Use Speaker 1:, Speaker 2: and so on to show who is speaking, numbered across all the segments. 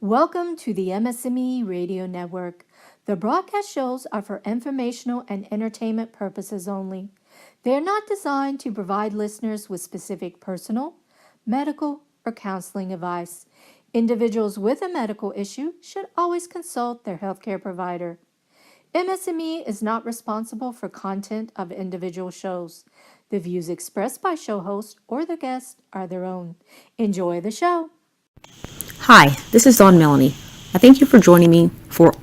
Speaker 1: Welcome to the MS&Me Radio Network. The broadcast shows are for informational and entertainment purposes only. They are not designed to provide listeners with specific personal, medical, or counseling advice. Individuals with a medical issue should always consult their healthcare provider. MS&Me is not responsible for content of individual shows. The views expressed by show hosts or their guests are their own. Enjoy the show.
Speaker 2: Hi, this is Dawn Melanie. I thank you for joining me for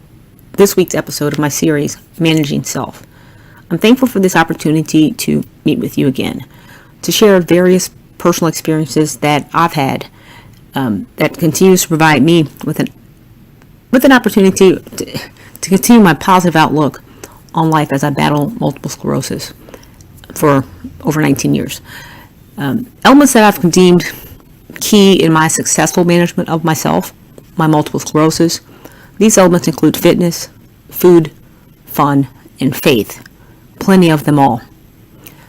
Speaker 2: this week's episode of my series, Managing Self. I'm thankful for this opportunity to meet with you again, to share various personal experiences that I've had that continues to provide me with an opportunity to continue my positive outlook on life as I battle multiple sclerosis for over 19 years. Elements that I've deemed key in my successful management of myself, my multiple sclerosis. These elements include fitness, food, fun, and faith. Plenty of them all.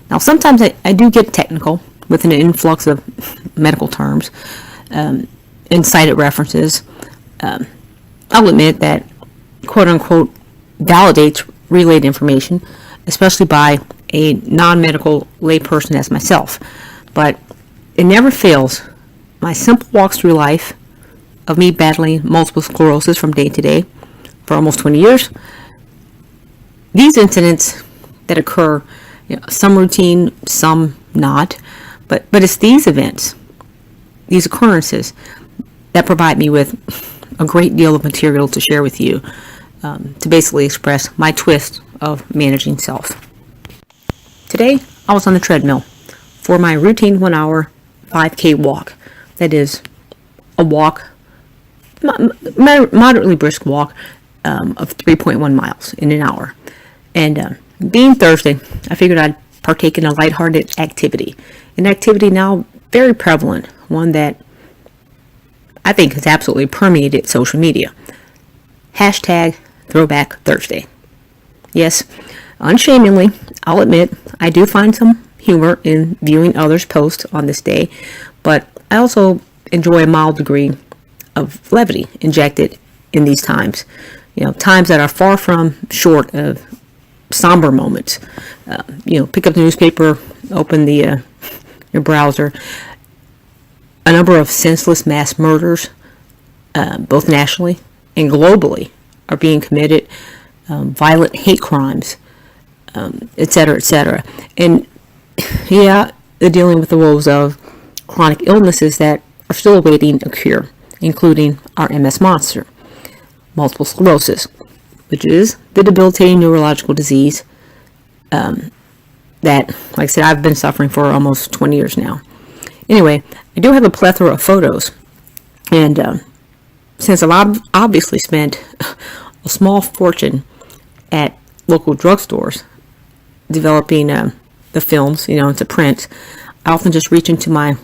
Speaker 2: Now, sometimes I do get technical with an influx of medical terms and cited references. I'll admit that, quote-unquote, validates relayed information, especially by a non-medical layperson as myself. But it never fails my simple walks through life of me battling multiple sclerosis from day to day for almost 20 years. These incidents that occur, some routine, some not, but it's these events, these occurrences that provide me with a great deal of material to share with you to basically express my twist of managing self. Today, I was on the treadmill for my routine 1 hour 5K walk. That is a walk, moderately brisk walk of 3.1 miles in an hour. And being Thursday, I figured I'd partake in a lighthearted activity. An activity now very prevalent, one that I think has absolutely permeated social media. Hashtag Throwback Thursday. Yes, unshamingly, I'll admit I do find some humor in viewing others' posts on this day, but I also enjoy a mild degree of levity injected in these times. Times that are far from short of somber moments. Pick up the newspaper, open your browser. A number of senseless mass murders, both nationally and globally, are being committed. Violent hate crimes, etc., etc. And yeah, they're dealing with the woes of chronic illnesses that are still awaiting a cure, including our MS monster, multiple sclerosis, which is the debilitating neurological disease that, like I said, I've been suffering for almost 20 years now. Anyway, I do have a plethora of photos, and since I've obviously spent a small fortune at local drugstores developing the films, into print, I often just reach into my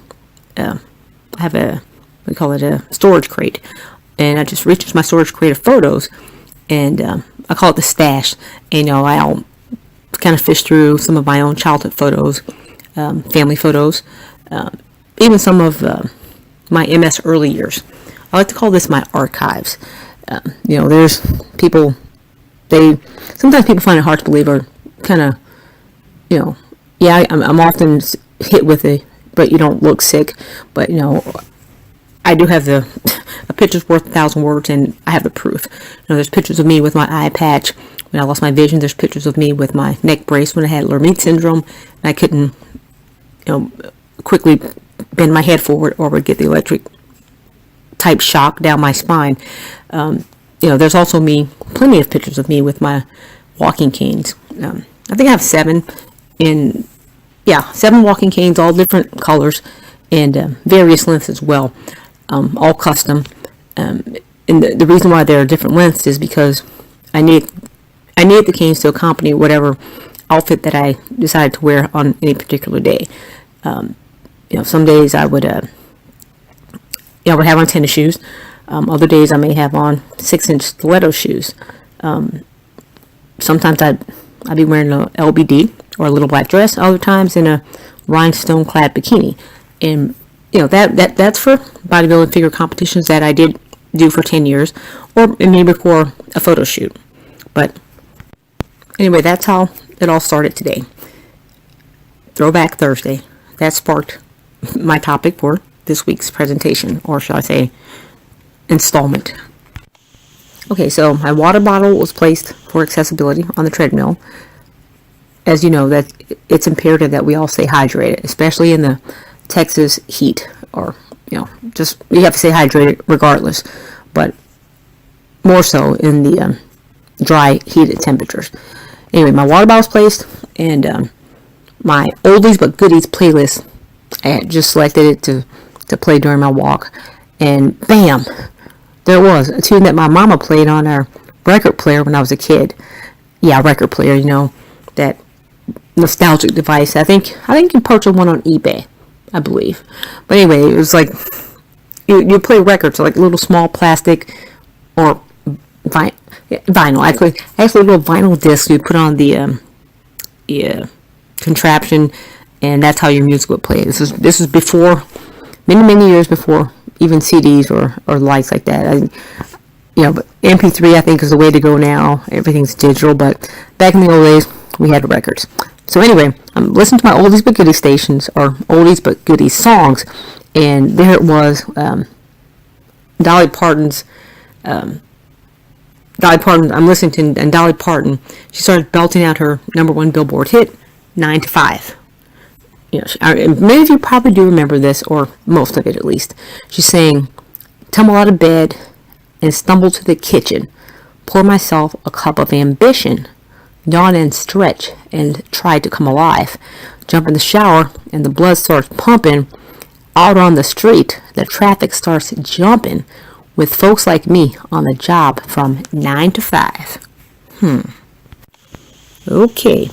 Speaker 2: I have we call it a storage crate, and I just reach into my storage crate of photos, and I call it the stash. And, I'll kind of fish through some of my own childhood photos, family photos, even some of my MS early years. I like to call this my archives. There's people, sometimes people find it hard to believe, or kind of, I'm often hit with but you don't look sick. But, I do have the a picture's worth 1,000 words, and I have the proof. There's pictures of me with my eye patch when I lost my vision. There's pictures of me with my neck brace when I had Lermite syndrome, and I couldn't, quickly bend my head forward or would get the electric type shock down my spine. There's also plenty of pictures of me with my walking canes. I think I have 7 walking canes, all different colors and various lengths as well, all custom. And the reason why there are different lengths is because I need the canes to accompany whatever outfit that I decided to wear on any particular day. Some days I would have on tennis shoes. Other days I may have on 6-inch stiletto shoes. Sometimes I'd be wearing a LBD or a little black dress. Other times in a rhinestone clad bikini. And that's for bodybuilding figure competitions that I did do for 10 years, or maybe for a photo shoot. But anyway, that's how it all started today. Throwback Thursday. That sparked my topic for this week's presentation, or shall I say, installment. Okay, so my water bottle was placed for accessibility on the treadmill. As you know, that it's imperative that we all stay hydrated, especially in the Texas heat, or just you have to stay hydrated regardless, but more so in the dry, heated temperatures. Anyway, my water bottle was placed, and my oldies but goodies playlist, I had just selected it to play during my walk, and bam, there it was, a tune that my mama played on our record player when I was a kid. Yeah, record player, that nostalgic device. I think you can purchase one on eBay, I believe. But anyway, it was like you play records, like little small plastic or vinyl. Actually, little vinyl discs you put on the contraption, and that's how your music would play. This is before, many years before even CDs or lights like that. But MP3 I think is the way to go now. Everything's digital, but back in the old days we had records. So anyway, I'm listening to my oldies but goodies stations, or oldies but goodies songs, and there it was, Dolly Parton's. I'm listening to, and Dolly Parton, she started belting out her #1 Billboard hit, 9 to 5. Many of you probably do remember this, or most of it at least. She's saying, tumble out of bed and stumble to the kitchen, pour myself a cup of ambition, yawn and stretch and try to come alive, jump in the shower and the blood starts pumping. Out on the street, the traffic starts jumping, with folks like me on the job from 9 to 5. Okay,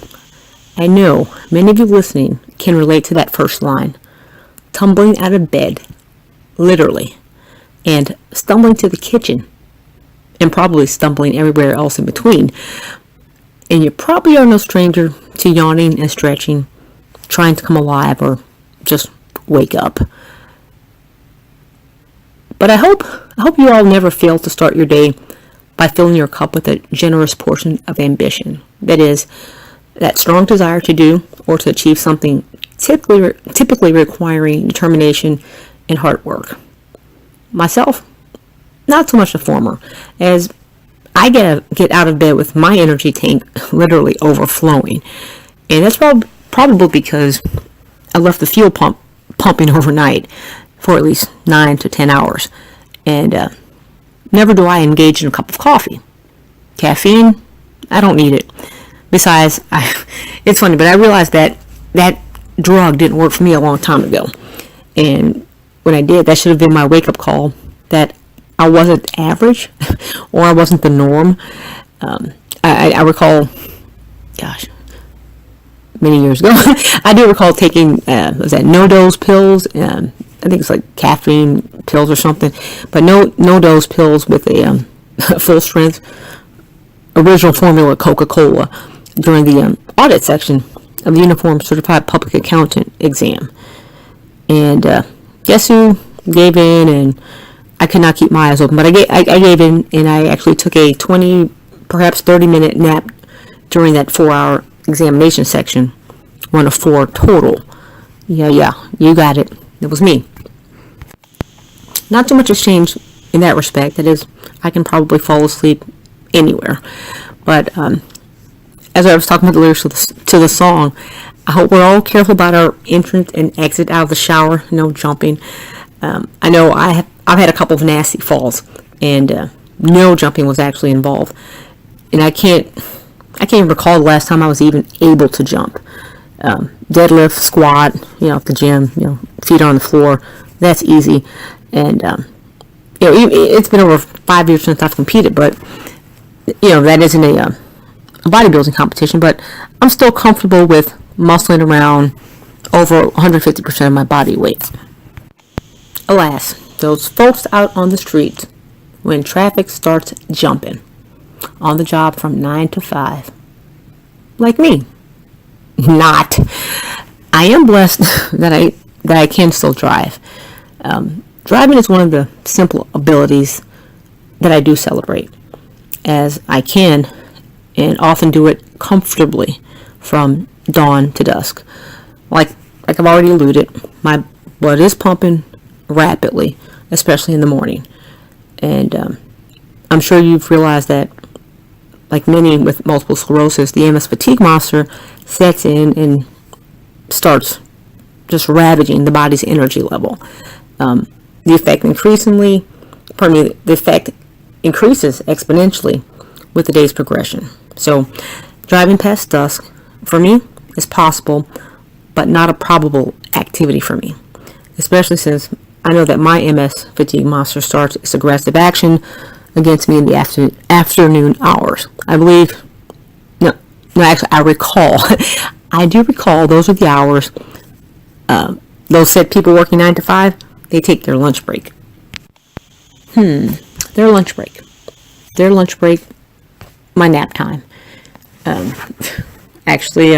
Speaker 2: I know many of you listening can relate to that first line. Tumbling out of bed, literally, and stumbling to the kitchen, and probably stumbling everywhere else in between. And you probably are no stranger to yawning and stretching, trying to come alive or just wake up. But I hope you all never fail to start your day by filling your cup with a generous portion of ambition. That is, that strong desire to do or to achieve something typically requiring determination and hard work. Myself, not so much the former, as I get out of bed with my energy tank literally overflowing. And that's probably because I left the fuel pump pumping overnight for at least 9 to 10 hours. And never do I engage in a cup of coffee. Caffeine, I don't need it. Besides, it's funny, but I realized that drug didn't work for me a long time ago. And when I did, that should have been my wake-up call that I wasn't average, or I wasn't the norm. I recall, many years ago, I do recall taking, no-dose pills, I think it's like caffeine pills or something, but no-dose pills with a full-strength original formula Coca-Cola during the audit section of the Uniform Certified Public Accountant exam. And guess who gave in, and I could not keep my eyes open, but I gave in, and I actually took a 20, perhaps 30-minute nap during that 4-hour examination section. 1 of 4 total. Yeah, you got it. It was me. Not too much has changed in that respect. That is, I can probably fall asleep anywhere. But as I was talking about the lyrics to the song, I hope we're all careful about our entrance and exit out of the shower. No jumping. I know I've had a couple of nasty falls, and no jumping was actually involved. And I can't even recall the last time I was even able to jump. Deadlift, squat, at the gym, feet on the floor, that's easy. And it's been over 5 years since I've competed, but that isn't a bodybuilding competition. But I'm still comfortable with muscling around over 150% of my body weight. Alas, those folks out on the street when traffic starts jumping, on the job from 9 to 5, like me. Not. I am blessed that I can still drive. Driving is one of the simple abilities that I do celebrate, as I can and often do it comfortably from dawn to dusk. Like I've already alluded, my blood is pumping rapidly, especially in the morning. And I'm sure you've realized that, like many with multiple sclerosis, the MS fatigue monster sets in and starts just ravaging the body's energy level. The effect the effect increases exponentially with the day's progression. So, driving past dusk, for me, is possible, but not a probable activity for me, especially since I know that my MS fatigue monster starts its aggressive action against me in the afternoon hours. I believe, no, actually, I recall, I do recall those are the hours, those said people working 9 to 5, they take their lunch break. Their lunch break, my nap time. Actually,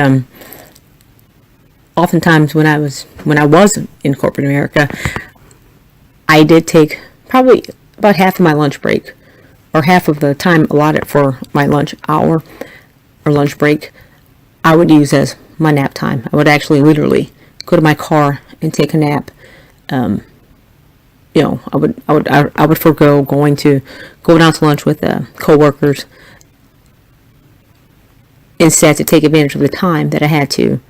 Speaker 2: oftentimes when I was in corporate America, I did take probably about half of my lunch break, or half of the time allotted for my lunch hour or lunch break, I would use as my nap time. I would actually literally go to my car and take a nap. I would forego going out to lunch with coworkers, instead to take advantage of the time that I had to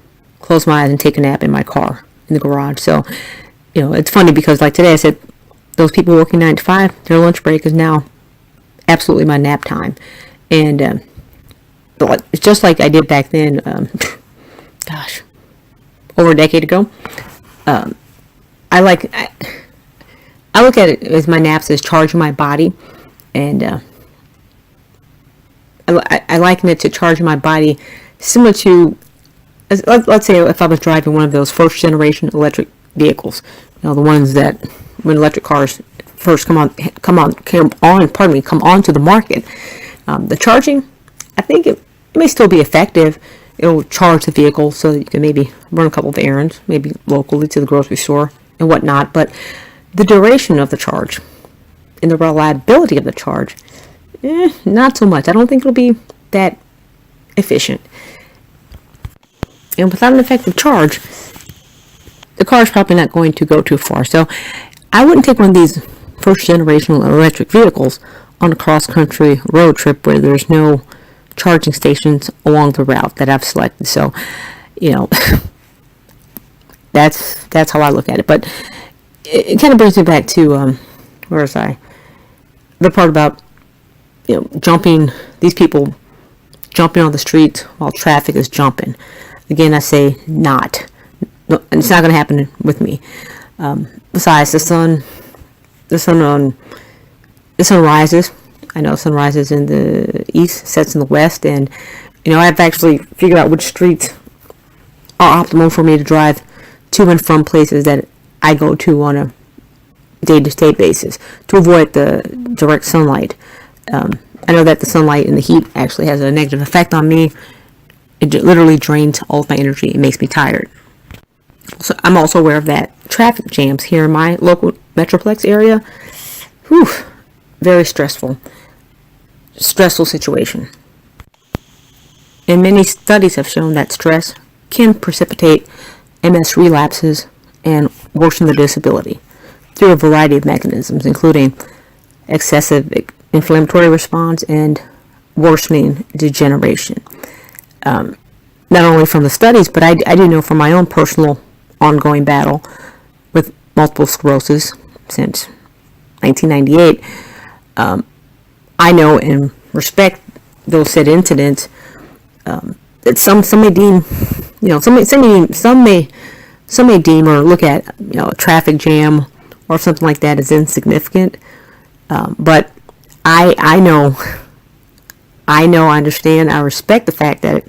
Speaker 2: close my eyes and take a nap in my car in the garage. So, it's funny because like today I said, those people working 9 to 5, their lunch break is now absolutely my nap time. And it's just like I did back then, over a decade ago. I look at it as my naps as charging my body, and I liken it to charging my body similar to, let's say if I was driving one of those first generation electric vehicles, the ones that when electric cars first come onto the market. The charging, I think it may still be effective. It'll charge the vehicle so that you can maybe run a couple of errands, maybe locally to the grocery store and whatnot. But the duration of the charge and the reliability of the charge, not so much. I don't think it'll be that efficient. And without an effective charge, the car is probably not going to go too far. So I wouldn't take one of these first generation electric vehicles on a cross-country road trip where there's no charging stations along the route that I've selected. So, that's how I look at it. But it kind of brings me back to, where was I? The part about, these people jumping on the street while traffic is jumping. Again, I say not. No, it's not going to happen with me. Besides, the sun rises. I know sun rises in the east, sets in the west, and I've actually figured out which streets are optimal for me to drive to and from places that I go to on a day-to-day basis to avoid the direct sunlight. I know that the sunlight and the heat actually has a negative effect on me. It literally drains all of my energy. It makes me tired. So I'm also aware of that traffic jams here in my local Metroplex area. Whew, very stressful situation. And many studies have shown that stress can precipitate MS relapses and worsen the disability through a variety of mechanisms, including excessive inflammatory response and worsening degeneration. Not only from the studies, but I do know from my own personal ongoing battle with multiple sclerosis since 1998. I know and respect those said incidents that some may deem, some may deem or look at a traffic jam or something like that as insignificant. But I know, I understand, I respect the fact that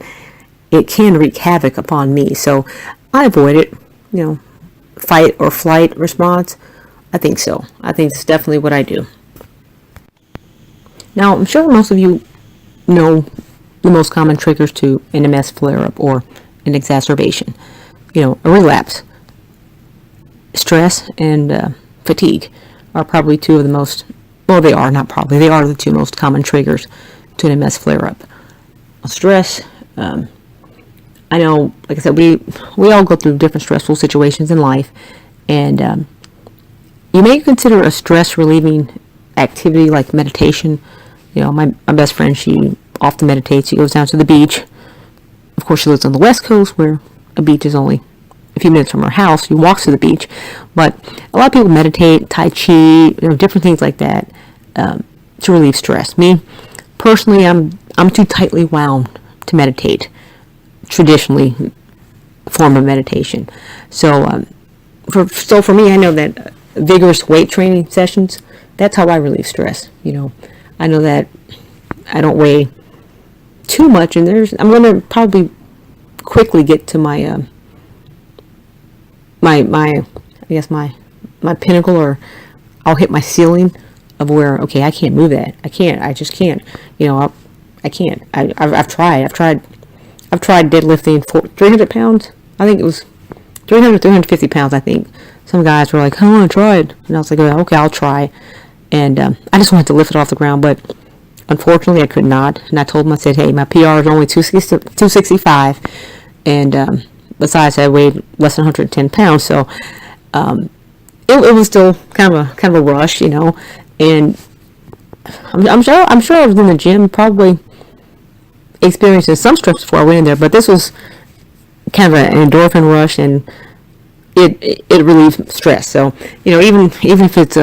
Speaker 2: it can wreak havoc upon me. So I avoid it, fight or flight response. I think so. I think it's definitely what I do. Now, I'm sure most of you know the most common triggers to an MS flare-up or an exacerbation. A relapse. Stress and fatigue are probably two of the most well, they are, not probably, they are the two most common triggers to an MS flare-up. Stress, I know, like I said, we all go through different stressful situations in life, and you may consider a stress relieving activity like meditation. My best friend, she often meditates. She goes down to the beach. Of course, she lives on the West Coast, where a beach is only a few minutes from her house. She walks to the beach, but a lot of people meditate, Tai Chi, different things like that to relieve stress. Me, personally, I'm too tightly wound to meditate. Traditionally, form of meditation. So, for me, I know that vigorous weight training sessions, that's how I relieve stress. I know that I don't weigh too much, and I'm going to probably quickly get to my my pinnacle, or I'll hit my ceiling of where, okay, I can't move that. I just can't. I can't. I've tried deadlifting for 300 pounds. I think it was 300, 350 pounds, I think. Some guys were like, I want to try it. And I was like, okay, I'll try. And I just wanted to lift it off the ground, but unfortunately I could not. And I told them, I said, hey, my PR is only 265. And besides, I weighed less than 110 pounds. So it was still kind of a rush, And I'm sure I was in the gym probably experiencing some stress before I went in there, but this was kind of an endorphin rush, and it relieves stress. So even if it's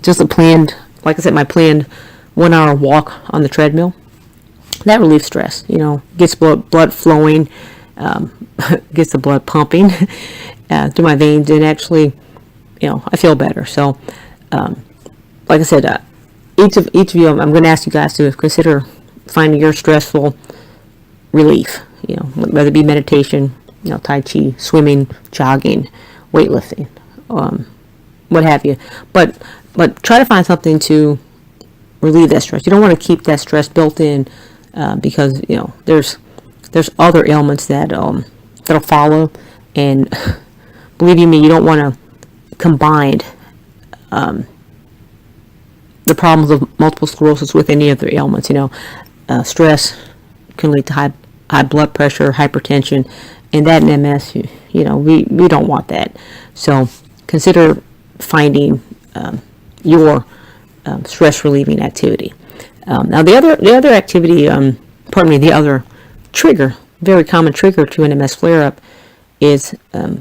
Speaker 2: just a planned, like I said, my planned 1 hour walk on the treadmill, that relieves stress. Gets blood flowing, gets the blood pumping through my veins, and actually, I feel better. So, like I said, each of you, I'm going to ask you guys to consider finding your stressful relief, whether it be meditation, Tai Chi, swimming, jogging, weightlifting, what have you. But try to find something to relieve that stress. You don't want to keep that stress built in, because there's other ailments that'll follow, and believe you me, you don't want to combine the problems of multiple sclerosis with any other ailments. Stress can lead to high blood pressure, hypertension, and that in MS, we don't want that. So consider finding your stress relieving activity. Now the other activity, the other trigger, very common trigger to an MS flare up, is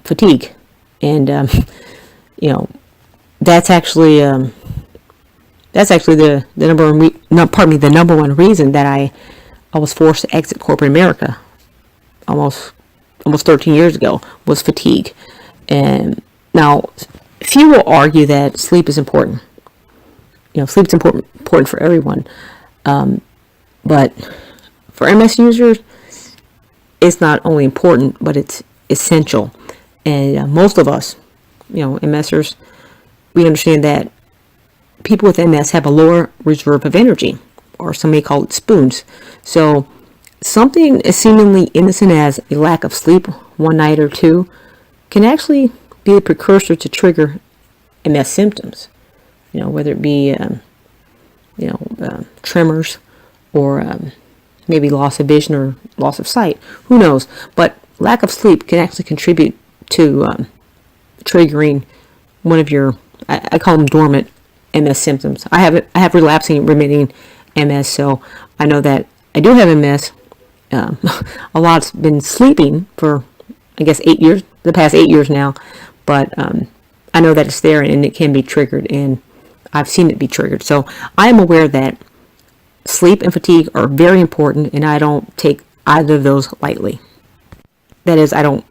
Speaker 2: fatigue, and that's actually the number one reason that I was forced to exit corporate America almost 13 years ago, was fatigue. And now, few will argue that sleep is important. Sleep is important for everyone. But for MS users, it's not only important, but it's essential. And most of us, MSers, we understand that people with MS have a lower reserve of energy, or some may call it spoons. So something as seemingly innocent as a lack of sleep one night or two can actually be a precursor to trigger MS symptoms. Whether it be tremors, or maybe loss of vision or loss of sight. Who knows? But lack of sleep can actually contribute to triggering one of your, I call them dormant MS symptoms. I have relapsing remitting MS, so I know that I do have MS. A lot's been sleeping for, I guess, 8 years, the past 8 years now, but I know that it's there and it can be triggered, and I've seen it be triggered. So I am aware that sleep and fatigue are very important, and I don't take either of those lightly. That is, I don't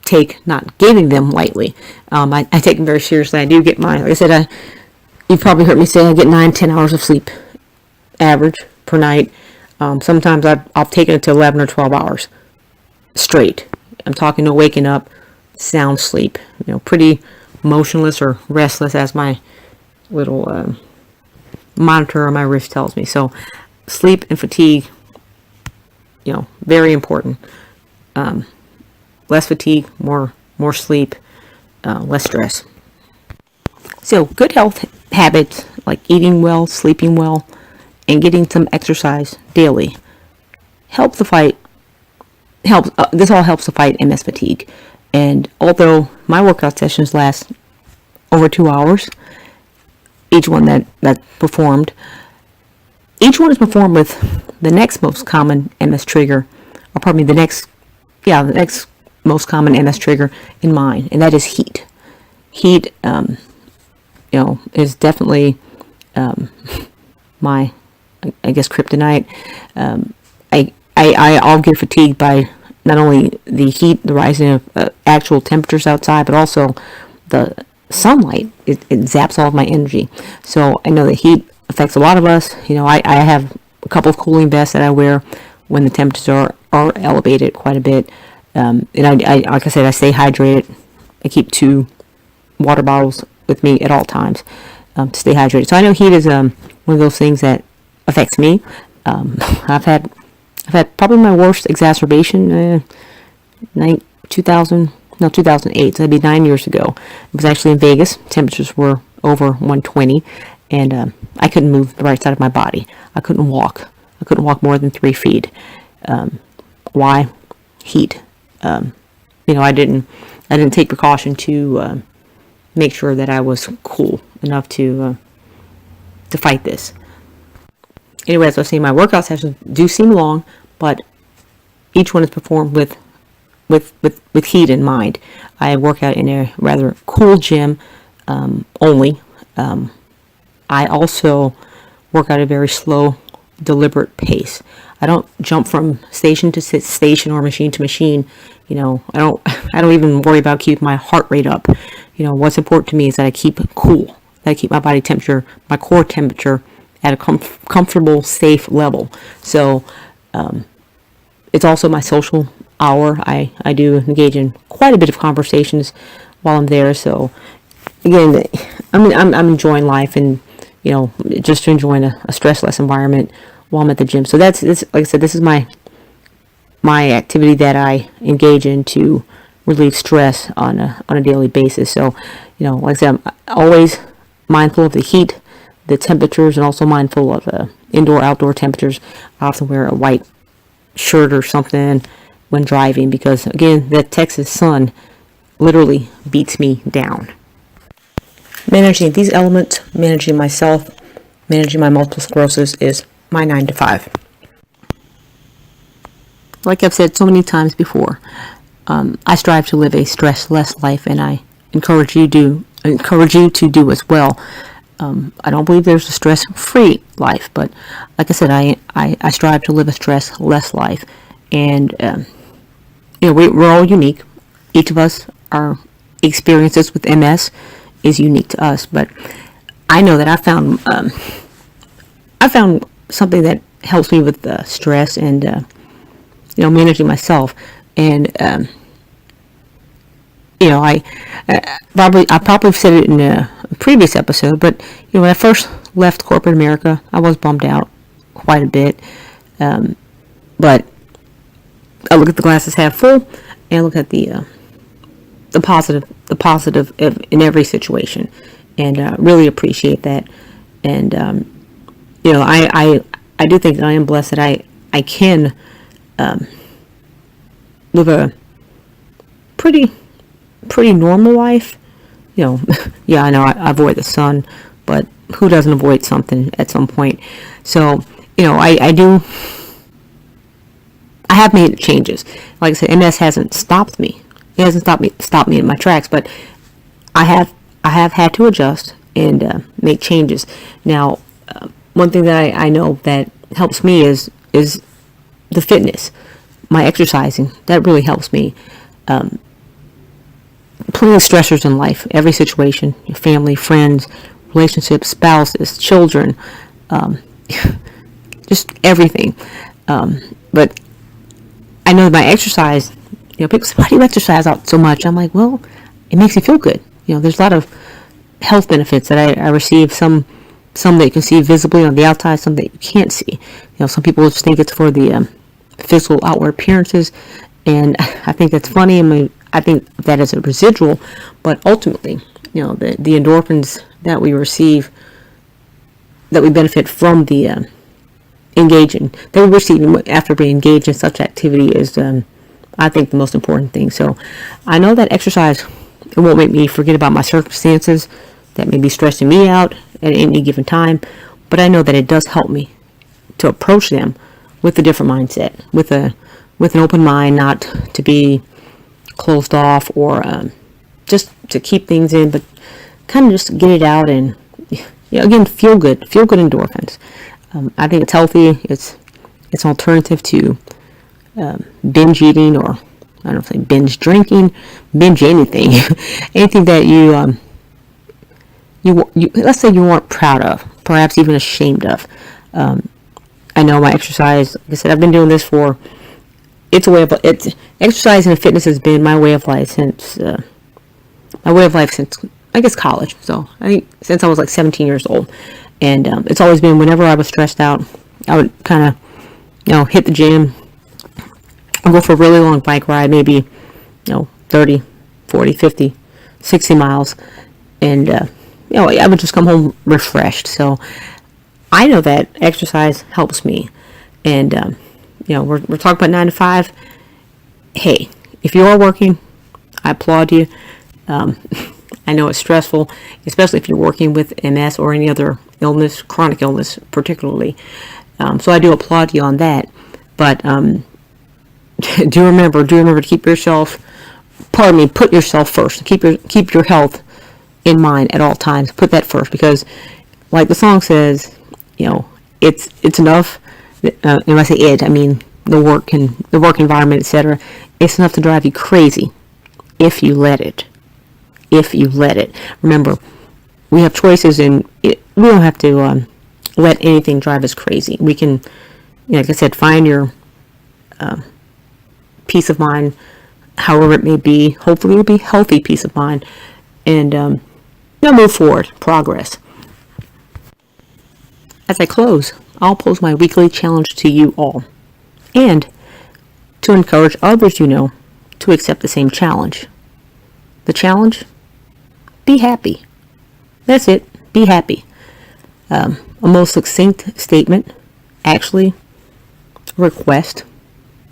Speaker 2: take not getting them lightly. I take them very seriously. I do get like I said, you've probably heard me say I get 9-10 hours of sleep average per night. Sometimes I've taken it to 11 or 12 hours straight. I'm talking no waking up, sound sleep, pretty motionless or restless, as my little monitor on my wrist tells me. So sleep and fatigue, very important. Less fatigue, more sleep, less stress. So good health habits like eating well, sleeping well, and getting some exercise daily help the fight. This all helps to fight MS fatigue. And although my workout sessions last over 2 hours, each one that performed, each one is performed with the next most common MS trigger, or probably the next most common MS trigger in mind, and that is heat. Heat, is definitely my, I guess, kryptonite. I'll get fatigued by not only the heat, the rising of actual temperatures outside, but also the sunlight. It zaps all of my energy. So I know the heat affects a lot of us. I have a couple of cooling vests that I wear when the temperatures are elevated quite a bit. And I like I said, I stay hydrated. I keep 2 water bottles with me at all times to stay hydrated. So I know heat is one of those things that affects me. I've had probably my worst exacerbation 2008, so that'd be 9 years ago. It was actually in Vegas. Temperatures were over 120, and I couldn't move the right side of my body. I couldn't walk. I couldn't walk more than 3 feet. Why? Heat. I didn't take precaution to make sure that I was cool enough to fight this. Anyway, as I was saying, my workout sessions do seem long, but each one is performed with heat in mind. I work out in a rather cool gym only. I also work at a very slow, deliberate pace. I don't jump from station to station or machine to machine. I don't even worry about keeping my heart rate up. What's important to me is that I keep cool. That I keep my body temperature, my core temperature, at a comfortable, safe level. So it's also my social hour. I do engage in quite a bit of conversations while I'm there. So again, I'm enjoying life and just enjoying a stressless environment while I'm at the gym. So that's like I said, this is my activity that I engage in to relieve stress on a daily basis. So like I said, I'm always mindful of the heat, the temperatures, and also mindful of indoor-outdoor temperatures. I often wear a white shirt or something when driving because, again, that Texas sun literally beats me down. Managing these elements, managing myself, managing my multiple sclerosis is my 9 to 5. Like I've said so many times before, I strive to live a stress-less life, and I encourage you to do as well. I don't believe there's a stress-free life, but like I said, I strive to live a stress-less life. And, we're all unique. Each of us, our experiences with MS is unique to us. But I know that I found something that helps me with stress and, managing myself. And, I probably said it in a previous episode, but when I first left corporate America, I was bummed out quite a bit. But I look at the glasses half full, and I look at the positive in every situation, and really appreciate that. And I do think that I am blessed that I can live a pretty normal life. Yeah, I know I avoid the sun, but who doesn't avoid something at some point? So, I have made changes. Like I said, MS hasn't stopped me. It hasn't stopped me in my tracks, but I have had to adjust and make changes. Now, one thing that I know that helps me is the fitness, my exercising. That really helps me. Plenty of stressors in life, every situation, your family, friends, relationships, spouses, children, just everything. But I know my exercise, people say, why do you exercise out so much? I'm like, well, it makes me feel good. There's a lot of health benefits that I receive, some that you can see visibly on the outside, some that you can't see. Some people just think it's for the physical outward appearances, and I think that's funny. I think that is a residual, but ultimately, the endorphins that we receive that we benefit from the engaging, that we receive after being engaged in such activity is, I think, the most important thing. So I know that exercise, it won't make me forget about my circumstances that may be stressing me out at any given time, but I know that it does help me to approach them with a different mindset, with an open mind, not to be closed off or just to keep things in, but kind of just get it out and, again, feel good endorphins. I think it's healthy. It's an alternative to binge eating, or I don't know, say binge drinking, binge anything, anything that you let's say you weren't proud of, perhaps even ashamed of. I know my exercise. Like I said, I've been doing this for. It's a way of exercise and fitness has been my way of life since I guess college. So I think since I was like 17 years old, and it's always been whenever I was stressed out, I would kind of hit the gym. I'll go for a really long bike ride, maybe 30, 40, 50, 60 miles, and I would just come home refreshed. So I know that exercise helps me, and we're talking about 9 to 5. Hey, if you are working, I applaud you. I know it's stressful, especially if you're working with MS or any other illness, chronic illness particularly. So I do applaud you on that. But do remember to keep yourself, put yourself first. Keep your health in mind at all times. Put that first, because like the song says, it's enough. And when I say it, I mean the work environment, etc. It's enough to drive you crazy if you let it. Remember, we have choices, and we don't have to let anything drive us crazy. We can, like I said, find your peace of mind, however it may be. Hopefully, it will be healthy peace of mind, and move forward, progress. As I close, I'll pose my weekly challenge to you all, and to encourage others to accept the same challenge. The challenge? Be happy. That's it. Be happy. A most succinct statement. Actually, my request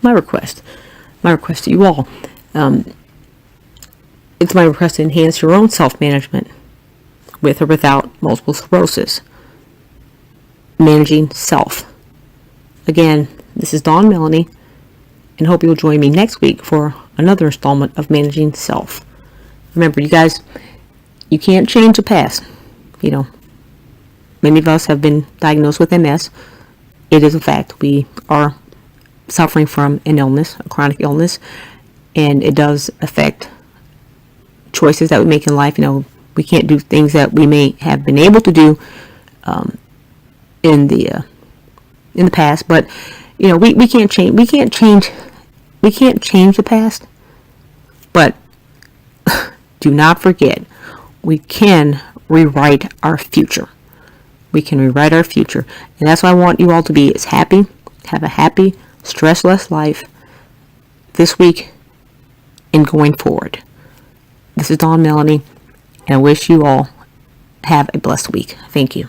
Speaker 2: to you all. It's my request to enhance your own self-management with or without multiple sclerosis. Managing self. Again, this is Dawn Melanie, and hope you'll join me next week for another installment of Managing Self. Remember, you guys, you can't change the past. Many of us have been diagnosed with MS. It is a fact. We are suffering from an illness, a chronic illness, and it does affect choices that we make in life. We can't do things that we may have been able to do in the past, but we can't change the past. But do not forget, we can rewrite our future. And that's what I want you all to be, is happy. Have a happy, stress-less life this week and going forward. This is Dawn Melanie, and I wish you all have a blessed week. Thank you.